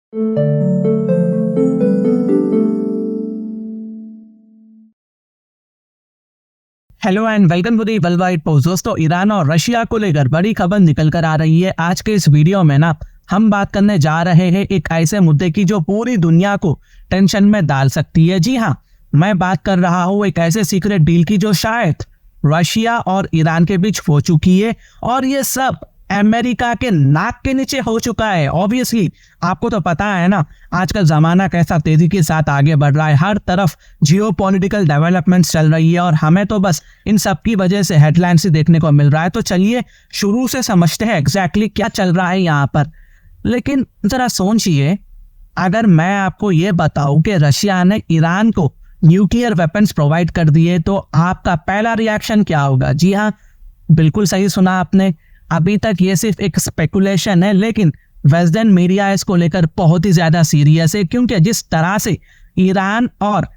Hello and welcome to the worldwide post. दोस्तों, Iran और Russia को लेकर बड़ी खबर निकल कर आ रही है। आज के इस वीडियो में हम बात करने जा रहे हैं एक ऐसे मुद्दे की जो पूरी दुनिया को टेंशन में डाल सकती है। जी हाँ, मैं बात कर रहा हूँ एक ऐसे सीक्रेट डील की जो शायद रशिया और ईरान के बीच हो चुकी है, और ये सब अमेरिका के नाक के नीचे हो चुका है। ऑब्वियसली आपको तो पता है ना, आजकल जमाना कैसा तेजी के साथ आगे बढ़ रहा है। हर तरफ जियोपॉलिटिकल डेवलपमेंट्स चल रही है और हमें तो बस इन सब की वजह से हेडलाइंस ही देखने को मिल रहा है। तो चलिए शुरू से समझते हैं एग्जैक्टली क्या चल रहा है यहाँ पर। लेकिन जरा सोचिए, अगर मैं आपको ये बताऊं कि रशिया ने ईरान को न्यूक्लियर वेपन्स प्रोवाइड कर दिए, तो आपका पहला रिएक्शन क्या होगा? जी हाँ, बिल्कुल सही सुना आपने। अभी तक ये सिर्फ एक स्पेकुलेशन है, लेकिन वेस्टर्न मीडिया इसको लेकर बहुत ही ज्यादा सीरियस है, क्योंकि जिस तरह से ईरान और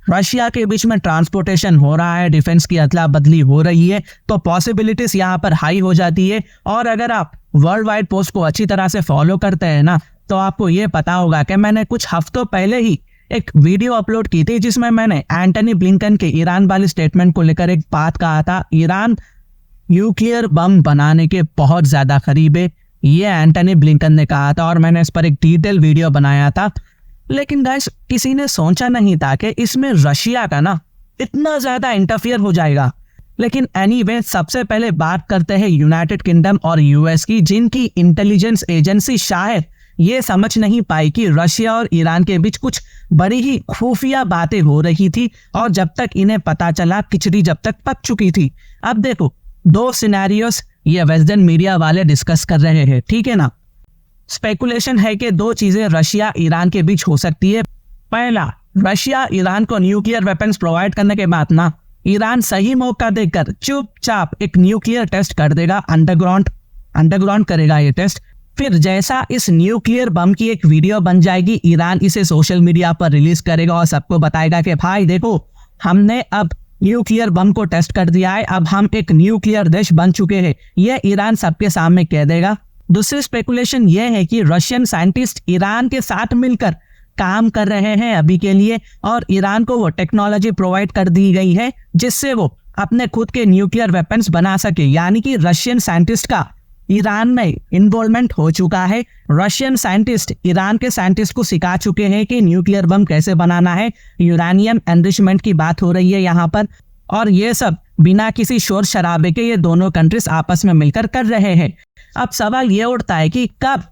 रशिया के बीच में ट्रांसपोर्टेशन हो रहा है, डिफेंस की अदला बदली हो रही है, तो पॉसिबिलिटीज यहाँ पर हाई हो जाती है। और अगर आप वर्ल्ड वाइड पोस्ट को अच्छी तरह से फॉलो करते हैं ना, तो आपको ये पता होगा कि मैंने कुछ हफ्तों पहले ही एक वीडियो अपलोड की थी जिसमें मैंने एंटनी ब्लिंकन के ईरान वाली स्टेटमेंट को लेकर एक बात कहा था। ईरान न्यूक्लियर बम बनाने के बहुत ज्यादा करीब है, ये एंटनी ब्लिंकन ने कहा था, और मैंने इस पर एक डिटेल वीडियो बनाया था। लेकिन गाइस, किसी ने सोचा नहीं था कि इसमें रशिया का इतना ज्यादा इंटरफियर हो जाएगा। लेकिन एनीवे, सबसे पहले बात करते हैं यूनाइटेड किंगडम और यूएस की, जिनकी इंटेलिजेंस एजेंसी शायद ये समझ नहीं पाई कि रशिया और ईरान के बीच कुछ बड़ी ही खुफिया बातें हो रही थी, और जब तक इन्हें पता चला, खिचड़ी जब तक पक चुकी थी। अब देखो, दो सिनेरियोस ये वेस्टर्न मीडिया वाले डिस्कस कर रहे हैं, ठीक है ना। स्पेकुलेशन है कि दो चीजें रशिया ईरान के बीच हो सकती है। पहला, रशिया ईरान को न्यूक्लियर वेपन्स प्रोवाइड करने के बाद ईरान सही मौका देकर चुपचाप एक न्यूक्लियर टेस्ट कर देगा, अंडरग्राउंड करेगा ये टेस्ट। फिर जैसा इस न्यूक्लियर बम की एक वीडियो बन जाएगी, ईरान इसे सोशल मीडिया पर रिलीज करेगा और सबको बताएगा कि भाई देखो, हमने अब न्यूक्लियर बम को टेस्ट कर दिया है, अब हम एक न्यूक्लियर देश बन चुके हैं। यह ईरान सबके सामने कह देगा। दूसरी स्पेकुलेशन यह है कि रशियन साइंटिस्ट ईरान के साथ मिलकर काम कर रहे हैं अभी के लिए, और ईरान को वो टेक्नोलॉजी प्रोवाइड कर दी गई है जिससे वो अपने खुद के न्यूक्लियर वेपन्स बना सके। यानी कि रशियन साइंटिस्ट का ईरान में इन्वॉल्वमेंट हो चुका है। रशियन साइंटिस्ट ईरान के साइंटिस्ट को सिखा चुके हैं कि न्यूक्लियर बम कैसे बनाना है। यूरेनियम एनरिचमेंट की बात हो रही है यहाँ पर, और ये सब बिना किसी शोर शराबे के ये दोनों कंट्रीज आपस में मिलकर कर रहे हैं। अब सवाल ये उठता है कि कब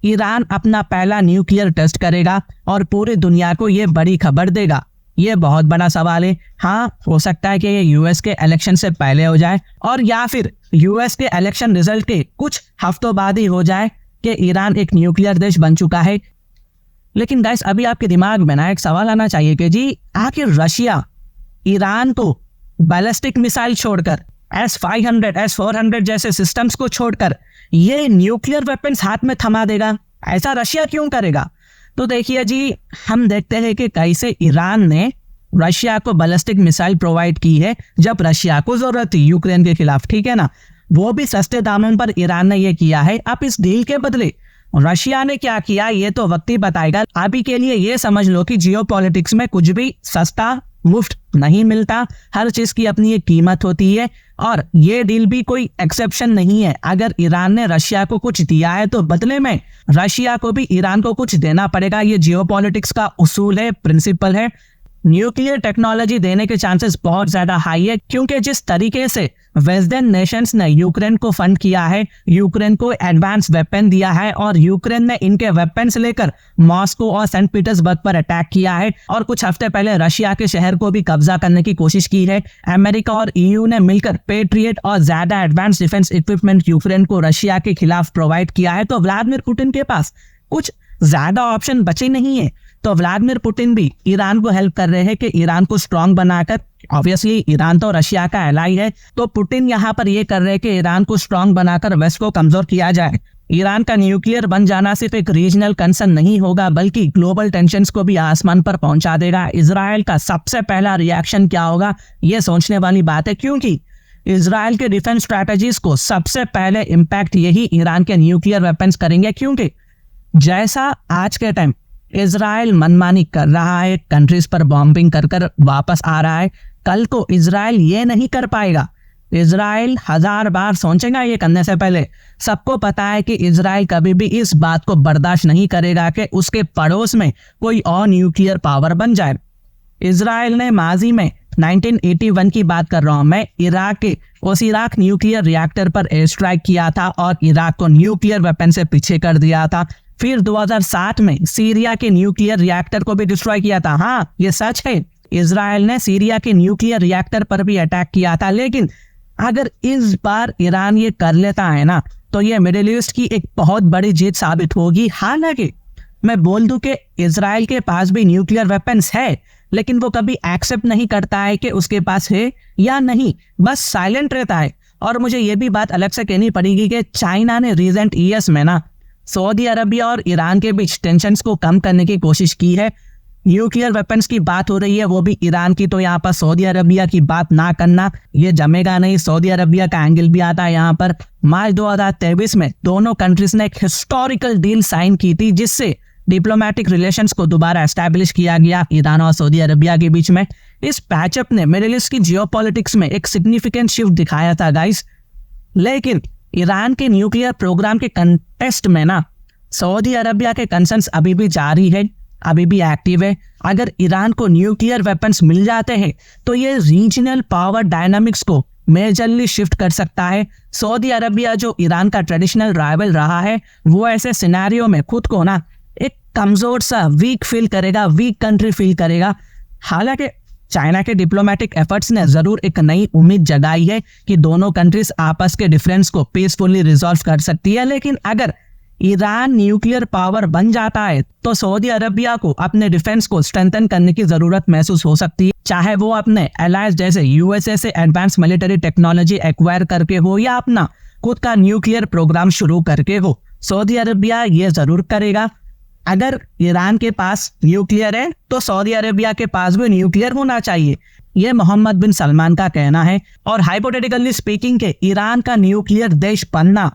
ईरान अपना पहला न्यूक्लियर टेस्ट करेगा और पूरी दुनिया को ये बड़ी खबर देगा? ये बहुत बड़ा सवाल है। हाँ, हो सकता है कि ये यूएस के इलेक्शन से पहले हो जाए, और या फिर यूएस के इलेक्शन रिजल्ट के कुछ हफ्तों बाद ही हो जाए कि ईरान एक न्यूक्लियर देश बन चुका है। लेकिन गाइस, अभी आपके दिमाग में एक सवाल आना चाहिए कि जी, आखिर रशिया ईरान को बैलिस्टिक मिसाइल छोड़कर, S-500, S-400 जैसे सिस्टम्स को छोड़कर ये न्यूक्लियर वेपन्स हाथ में थमा देगा? ऐसा रशिया क्यों करेगा? तो देखिए जी, हम देखते हैं कि कैसे ईरान ने रशिया को बैलिस्टिक मिसाइल प्रोवाइड की है जब रशिया को जरूरत थी यूक्रेन के खिलाफ, ठीक है ना। वो भी सस्ते दामों पर ईरान ने ये किया है। अब इस डील के बदले रशिया ने क्या किया, ये तो वक्त ही बताएगा। अभी के लिए ये समझ लो कि जियोपॉलिटिक्स में कुछ भी सस्ता मुफ्त नहीं मिलता, हर चीज की अपनी एक कीमत होती है, और ये डील भी कोई एक्सेप्शन नहीं है। अगर ईरान ने रशिया को कुछ दिया है तो बदले में रशिया को भी ईरान को कुछ देना पड़ेगा। ये जियोपॉलिटिक्स का उसूल है, प्रिंसिपल है। न्यूक्लियर टेक्नोलॉजी देने के चांसेस बहुत ज्यादा हाई है, क्योंकि जिस तरीके से वेस्टर्न नेशंस ने यूक्रेन को फंड किया है, यूक्रेन को एडवांस वेपन दिया है, और यूक्रेन ने इनके वेपन्स लेकर मॉस्को और सेंट पीटर्सबर्ग पर अटैक किया है, और कुछ हफ्ते पहले रशिया के शहर को भी कब्जा करने की कोशिश की है। अमेरिका और ईयू ने मिलकर पेट्रियट और ज्यादा एडवांस डिफेंस इक्विपमेंट यूक्रेन को रशिया के खिलाफ प्रोवाइड किया है। तो व्लादिमीर पुतिन के पास कुछ ज्यादा ऑप्शन बचे नहीं है। तो व्लादिमीर पुतिन भी ईरान को हेल्प कर रहे हैं कि ईरान को स्ट्रांग बनाकर, ऑब्वियसली ईरान तो रशिया का एलाई है, तो पुतिन यहाँ पर ये कर रहे हैं कि ईरान को स्ट्रांग बनाकर वेस्ट को कमजोर किया जाए। ईरान का न्यूक्लियर बन जाना सिर्फ एक रीजनल कंसर्न नहीं होगा, बल्कि ग्लोबल टेंशन्स को भी आसमान पर पहुंचा देगा। इजराइल का सबसे पहला रिएक्शन क्या होगा, ये सोचने वाली बात है, क्योंकि इजराइल के डिफेंस स्ट्रैटेजीज को सबसे पहले इम्पैक्ट यही ईरान के न्यूक्लियर वेपन्स करेंगे, क्योंकि जैसा आज के टाइम इजराइल मनमानी कर रहा है, कंट्रीज पर बॉम्बिंग कर कर वापस आ रहा है, कल को इजराइल ये नहीं कर पाएगा। इजराइल 1000 बार सोचेगा ये करने से पहले। सबको पता है कि इजराइल कभी भी इस बात को बर्दाश्त नहीं करेगा कि उसके पड़ोस में कोई और न्यूक्लियर पावर बन जाए। इजराइल ने माजी में 1981 की बात कर रहा हूं मैं, इराक न्यूक्लियर रिएक्टर पर एयर स्ट्राइक किया था और इराक को न्यूक्लियर वेपन से पीछे कर दिया था। फिर 2007 में सीरिया के न्यूक्लियर रिएक्टर को भी डिस्ट्रॉय किया था। हाँ, ये सच है, इजराइल ने सीरिया के न्यूक्लियर रिएक्टर पर भी अटैक किया था। लेकिन अगर इस बार ईरान ये कर लेता है ना, तो ये मिडिल ईस्ट की एक बहुत बड़ी जीत साबित होगी। हालांकि मैं बोल दूं कि इजराइल के पास भी न्यूक्लियर वेपन्स है, लेकिन वो कभी एक्सेप्ट नहीं करता है कि उसके पास है या नहीं, बस साइलेंट रहता है। और मुझे ये भी बात अलग से कहनी पड़ेगी कि चाइना ने रिसेंट ईयर्स में ना सऊदी अरबिया और ईरान के बीच टेंशन्स को कम करने की कोशिश की है। न्यूक्लियर वेपन्स की बात हो रही है, वो भी ईरान की, तो यहाँ पर सऊदी अरबिया की बात ना करना ये जमेगा नहीं। सऊदी अरबिया का एंगल भी आता है यहाँ पर। मार्च 2023 में दोनों कंट्रीज ने एक हिस्टोरिकल डील साइन की थी, जिससे डिप्लोमेटिक रिलेशंस को दोबारा एस्टैब्लिश किया गया ईरान और सऊदी अरबिया के बीच में। इस पैचअप ने मिडिल ईस्ट की जियोपॉलिटिक्स में एक सिग्निफिकेंट शिफ्ट दिखाया था गाइस। लेकिन ईरान के न्यूक्लियर प्रोग्राम के कंटेस्ट में ना सऊदी अरबिया के कंसर्न्स अभी भी जारी है, अभी भी एक्टिव है। अगर ईरान को न्यूक्लियर वेपन्स मिल जाते हैं तो ये रीजनल पावर डायनामिक्स को मेजरली शिफ्ट कर सकता है। सऊदी अरबिया जो ईरान का ट्रेडिशनल राइवल रहा है, वो ऐसे सिनेरियो में खुद को ना एक कमजोर सा वीक फील करेगा, वीक कंट्री फील करेगा। हालांकि चाइना के डिप्लोमेटिक एफर्ट्स ने जरूर एक नई उम्मीद जगाई है कि दोनों कंट्रीज आपस के डिफरेंस को पीसफुली रिजॉल्व कर सकती है। लेकिन अगर ईरान न्यूक्लियर पावर बन जाता है तो सऊदी अरबिया को अपने डिफेंस को स्ट्रेंथन करने की जरूरत महसूस हो सकती है, चाहे वो अपने एलायंस जैसे यूएसए से एडवांस मिलिट्री टेक्नोलॉजी एक्वायर करके हो या अपना खुद का न्यूक्लियर प्रोग्राम शुरू करके हो। सऊदी अरबिया ये जरूर करेगा। अगर ईरान के पास न्यूक्लियर है तो सऊदी अरबिया के पास भी न्यूक्लियर होना चाहिए, ये मोहम्मद बिन सलमान का कहना है। और हाइपोथेटिकली स्पीकिंग के ईरान का न्यूक्लियर देश बनना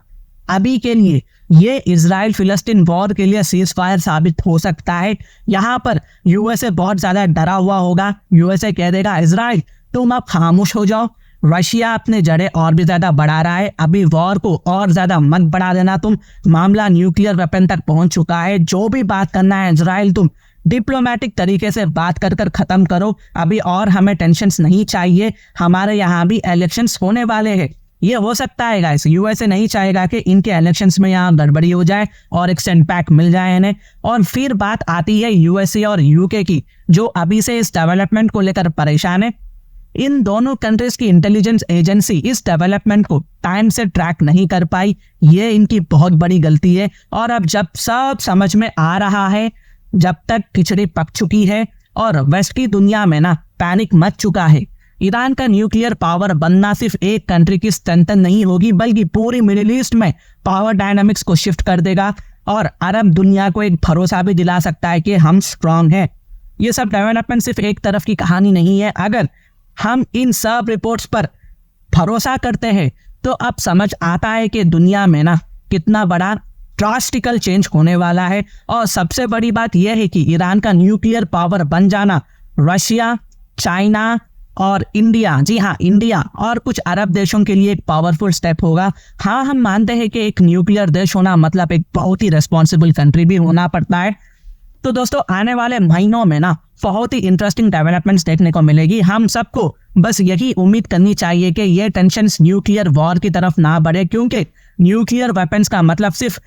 अभी के लिए ये इजराइल फिलिस्तीन वॉर के लिए सीज फायर साबित हो सकता है। यहाँ पर यूएसए बहुत ज्यादा डरा हुआ होगा। यूएसए कह देगा इजराइल तुम अब खामोश हो जाओ, रशिया अपने जड़ें और भी ज्यादा बढ़ा रहा है, अभी वॉर को और ज्यादा मत बढ़ा देना तुम, मामला न्यूक्लियर वेपन तक पहुंच चुका है, जो भी बात करना है इजराइल तुम डिप्लोमेटिक तरीके से बात कर कर खत्म करो, अभी और हमें टेंशन्स नहीं चाहिए, हमारे यहाँ भी इलेक्शंस होने वाले हैं। ये हो सकता है गाइस, यूएसए नहीं चाहेगा कि इनके इलेक्शंस में यहाँ गड़बड़ी हो जाए और एक सेटबैक मिल जाए इन्हें। और फिर बात आती है यूएसए और यूके की, जो अभी से इस डेवलपमेंट को लेकर परेशान है। इन दोनों कंट्रीज की इंटेलिजेंस एजेंसी इस डेवलपमेंट को टाइम से ट्रैक नहीं कर पाई, ये इनकी बहुत बड़ी गलती है। और अब जब सब समझ में आ रहा है, जब तक खिचड़ी पक चुकी है और वेस्ट की दुनिया में ना पैनिक मच चुका है, ईरान का न्यूक्लियर पावर बनना सिर्फ एक कंट्री की स्ट्रेंथ नहीं होगी, बल्कि पूरी मिडिल ईस्ट में पावर डायनामिक्स को शिफ्ट कर देगा और अरब दुनिया को एक भरोसा भी दिला सकता है कि हम स्ट्रांग हैं। ये सब डेवलपमेंट सिर्फ एक तरफ की कहानी नहीं है। अगर हम इन सब रिपोर्ट्स पर भरोसा करते हैं तो अब समझ आता है कि दुनिया में ना कितना बड़ा ड्रास्टिकल चेंज होने वाला है। और सबसे बड़ी बात यह है कि ईरान का न्यूक्लियर पावर बन जाना रशिया, चाइना और इंडिया, जी हाँ इंडिया और कुछ अरब देशों के लिए एक पावरफुल स्टेप होगा। हाँ, हम मानते हैं कि एक न्यूक्लियर देश होना मतलब एक बहुत ही रेस्पॉन्सिबल कंट्री भी होना पड़ता है। तो दोस्तों आने वाले महीनों में ना बहुत ही इंटरेस्टिंग डेवलपमेंट्स देखने को मिलेगी। हम सबको बस यही उम्मीद करनी चाहिए कि ये टेंशन्स न्यूक्लियर वॉर की तरफ ना बढ़े, क्योंकि न्यूक्लियर वेपन्स का मतलब सिर्फ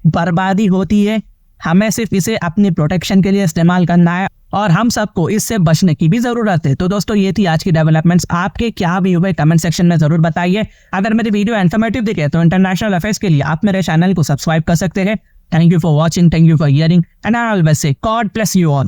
बर्बादी होती है। हमें सिर्फ इसे अपनी प्रोटेक्शन के लिए इस्तेमाल करना है और हम सबको इससे बचने की भी जरूरत है। तो दोस्तों ये थी आज की डेवलपमेंट्स। आपके क्या भी हुए कमेंट सेक्शन में जरूर बताइए। अगर मेरी वीडियो इन्फॉर्मेटिव दिखे तो इंटरनेशनल अफेयर्स के लिए आप मेरे चैनल को सब्सक्राइब कर सकते हैं। Thank you for watching, thank you for hearing, and I always say God bless you all.